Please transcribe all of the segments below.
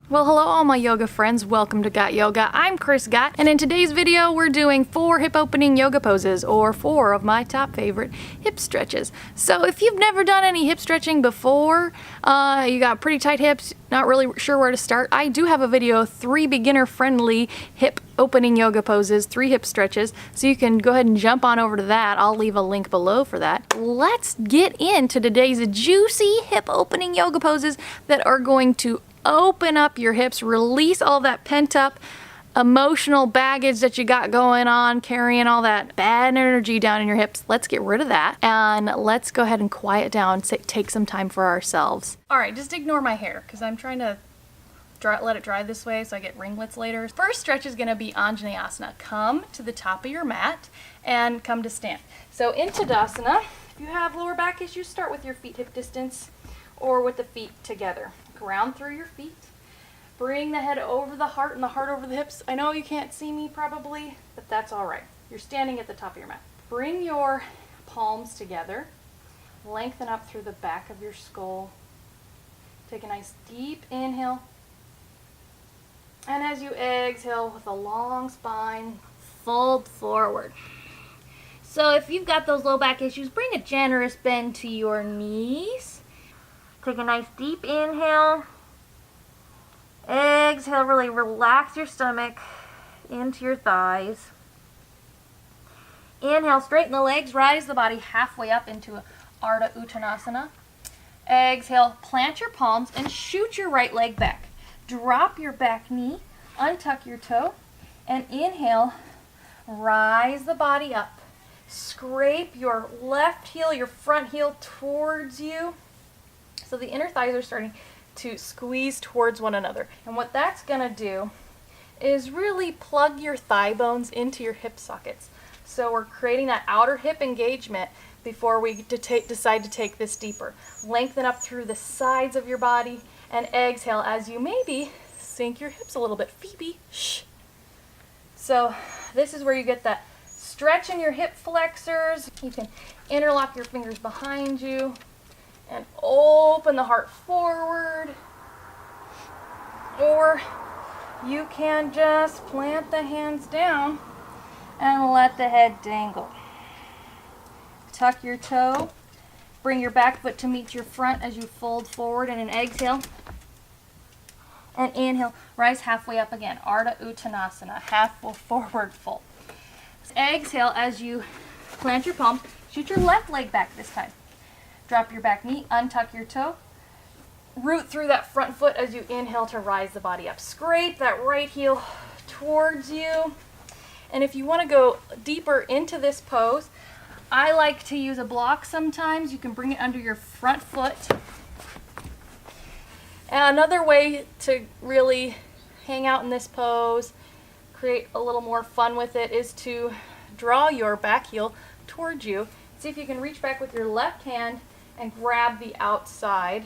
Well, hello all my yoga friends. Welcome to Got Yoga. I'm Chris Gott, and in today's video we're doing 4 hip opening yoga poses, or 4 of my top favorite hip stretches. So if you've never done any hip stretching before, you got pretty tight hips, not really sure where to start, I do have a video, 3 beginner friendly hip opening yoga poses, 3 hip stretches, so you can go ahead and jump on over to that. I'll leave a link below for that. Let's get into today's juicy hip opening yoga poses that are going to open up your hips, release all that pent up emotional baggage that you got going on, carrying all that bad energy down in your hips. Let's get rid of that and let's go ahead and quiet down, take some time for ourselves. All right, just ignore my hair because I'm trying to let it dry this way so I get ringlets later. First stretch is going to be Anjaneyasana. Come to the top of your mat and come to stand. So in Tadasana, if you have lower back issues, start with your feet hip distance or with the feet together. Ground through your feet. Bring the head over the heart and the heart over the hips. I know you can't see me probably, but that's all right. You're standing at the top of your mat. Bring your palms together. Lengthen up through the back of your skull. Take a nice deep inhale. And as you exhale with a long spine, fold forward. So if you've got those low back issues, bring a generous bend to your knees. Take a nice deep inhale. Exhale, really relax your stomach into your thighs. Inhale, straighten the legs, rise the body halfway up into Ardha Uttanasana. Exhale, plant your palms and shoot your right leg back. Drop your back knee, untuck your toe, and inhale, rise the body up. Scrape your left heel, your front heel towards you. So the inner thighs are starting to squeeze towards one another. And what that's going to do is really plug your thigh bones into your hip sockets. So we're creating that outer hip engagement before we decide to take this deeper. Lengthen up through the sides of your body and exhale as you maybe sink your hips a little bit. Phoebe, shh. So this is where you get that stretch in your hip flexors. You can interlock your fingers behind you and open the heart forward, or you can just plant the hands down and let the head dangle. Tuck your toe, bring your back foot to meet your front as you fold forward in an exhale, and inhale, rise halfway up again, Ardha Uttanasana, half forward fold. Exhale as you plant your palms, shoot your left leg back this time. Drop your back knee, untuck your toe. Root through that front foot as you inhale to rise the body up. Scrape that right heel towards you. And if you want to go deeper into this pose, I like to use a block sometimes. You can bring it under your front foot. And another way to really hang out in this pose, create a little more fun with it, is to draw your back heel towards you. See if you can reach back with your left hand and grab the outside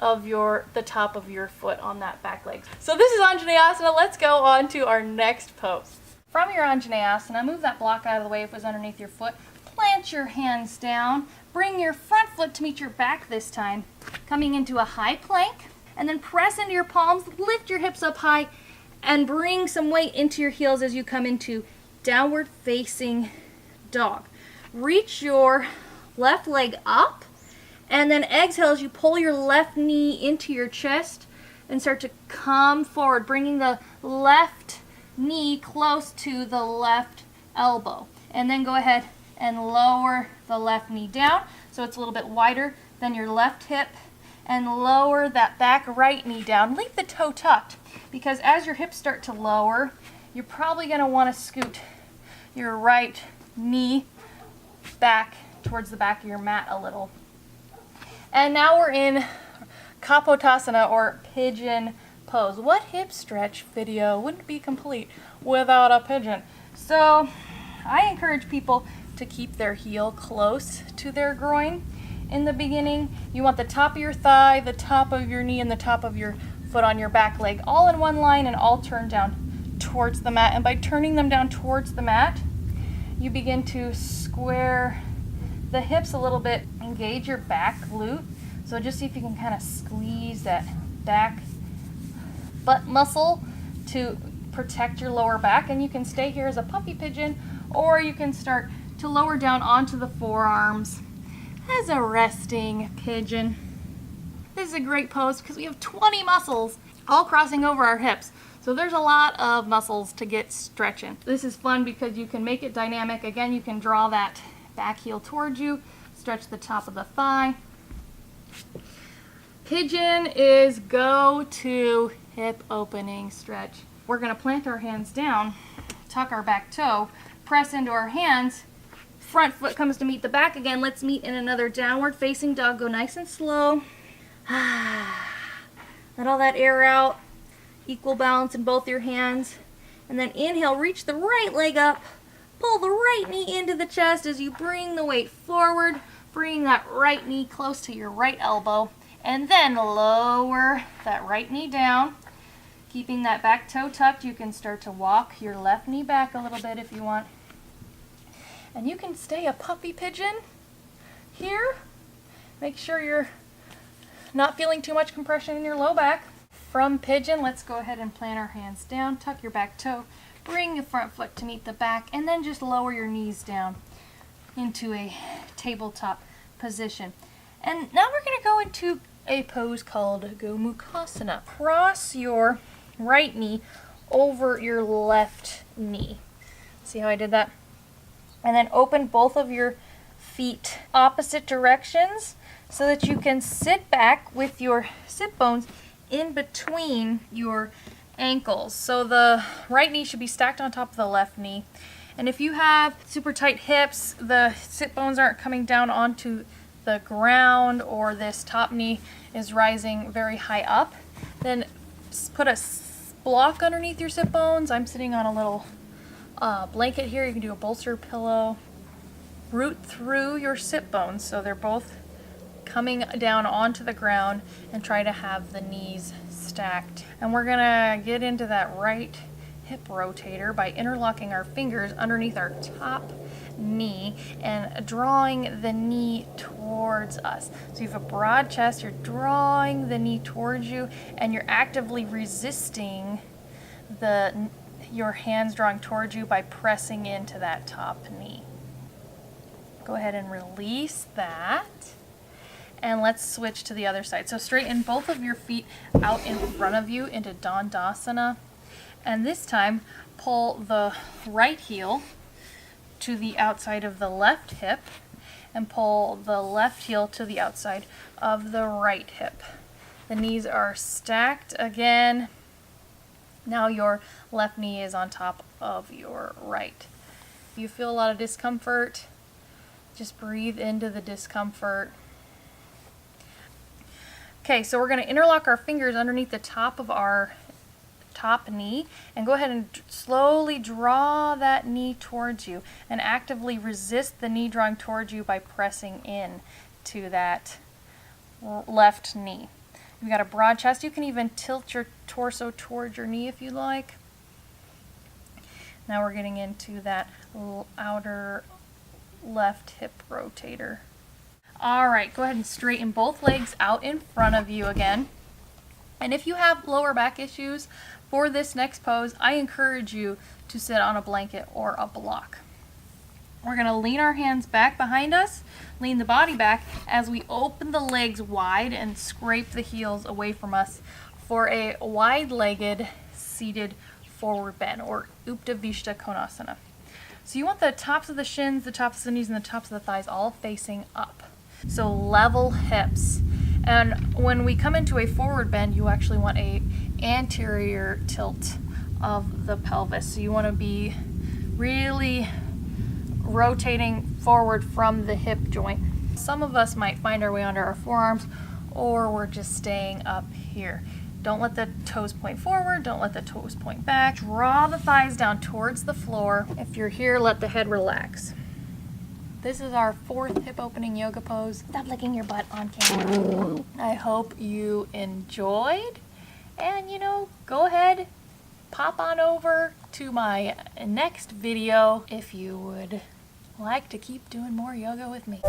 of the top of your foot on that back leg. So this is Anjaneyasana. Let's go on to our next pose. From your Anjaneyasana, move that block out of the way if it was underneath your foot. Plant your hands down. Bring your front foot to meet your back this time. Coming into a high plank. And then press into your palms. Lift your hips up high. And bring some weight into your heels as you come into downward facing dog. Reach your left leg up, and then exhale as you pull your left knee into your chest and start to come forward, bringing the left knee close to the left elbow. And then go ahead and lower the left knee down so it's a little bit wider than your left hip, and lower that back right knee down. Leave the toe tucked, because as your hips start to lower, you're probably going to want to scoot your right knee back towards the back of your mat a little. And now we're in Kapotasana, or Pigeon Pose. What hip stretch video wouldn't be complete without a pigeon? So I encourage people to keep their heel close to their groin in the beginning. You want the top of your thigh, the top of your knee, and the top of your foot on your back leg all in one line and all turned down towards the mat. And by turning them down towards the mat, you begin to square the hips a little bit, engage your back glute. So just see if you can kind of squeeze that back butt muscle to protect your lower back, and you can stay here as a puppy pigeon, or you can start to lower down onto the forearms as a resting pigeon. This is a great pose because we have 20 muscles all crossing over our hips. So there's a lot of muscles to get stretching. This is fun because you can make it dynamic. Again, you can draw that back heel towards you, stretch the top of the thigh. Pigeon is go-to hip opening stretch. We're gonna plant our hands down, tuck our back toe, press into our hands, front foot comes to meet the back again. Let's meet in another downward facing dog. Go nice and slow. Let all that air out. Equal balance in both your hands. And then inhale, reach the right leg up. Pull the right knee into the chest as you bring the weight forward. Bring that right knee close to your right elbow. And then lower that right knee down. Keeping that back toe tucked, you can start to walk your left knee back a little bit if you want. And you can stay a puppy pigeon here. Make sure you're not feeling too much compression in your low back. From pigeon, let's go ahead and plant our hands down, tuck your back toe, bring your front foot to meet the back, and then just lower your knees down into a tabletop position. And now we're going to go into a pose called Gomukhasana. Cross your right knee over your left knee. See how I did that? And then open both of your feet opposite directions so that you can sit back with your sit bones in between your ankles. So the right knee should be stacked on top of the left knee. And if you have super tight hips, the sit bones aren't coming down onto the ground, or this top knee is rising very high up, then put a block underneath your sit bones. I'm sitting on a little blanket here. You can do a bolster pillow. Root through your sit bones so they're both coming down onto the ground, and try to have the knees stacked. And we're gonna get into that right hip rotator by interlocking our fingers underneath our top knee and drawing the knee towards us. So you have a broad chest, you're drawing the knee towards you, and you're actively resisting your hands drawing towards you by pressing into that top knee. Go ahead and release that. And let's switch to the other side. So straighten both of your feet out in front of you into Tadasana. And this time, pull the right heel to the outside of the left hip and pull the left heel to the outside of the right hip. The knees are stacked again. Now your left knee is on top of your right. If you feel a lot of discomfort, just breathe into the discomfort. Okay, so we're going to interlock our fingers underneath the top of our top knee and go ahead and slowly draw that knee towards you and actively resist the knee drawing towards you by pressing in to that left knee. You've got a broad chest. You can even tilt your torso towards your knee if you like. Now we're getting into that outer left hip rotator. All right, go ahead and straighten both legs out in front of you again. And if you have lower back issues for this next pose, I encourage you to sit on a blanket or a block. We're gonna lean our hands back behind us, lean the body back as we open the legs wide and scrape the heels away from us for a wide-legged seated forward bend, or Uttanasana Konasana. So you want the tops of the shins, the tops of the knees, and the tops of the thighs all facing up. So level hips. And when we come into a forward bend, you actually want a anterior tilt of the pelvis. So you want to be really rotating forward from the hip joint. Some of us might find our way under our forearms, or we're just staying up here. Don't let the toes point forward, don't let the toes point back. Draw the thighs down towards the floor. If you're here, let the head relax. This is our fourth hip opening yoga pose. Stop licking your butt on camera. I hope you enjoyed. And go ahead, pop on over to my next video if you would like to keep doing more yoga with me.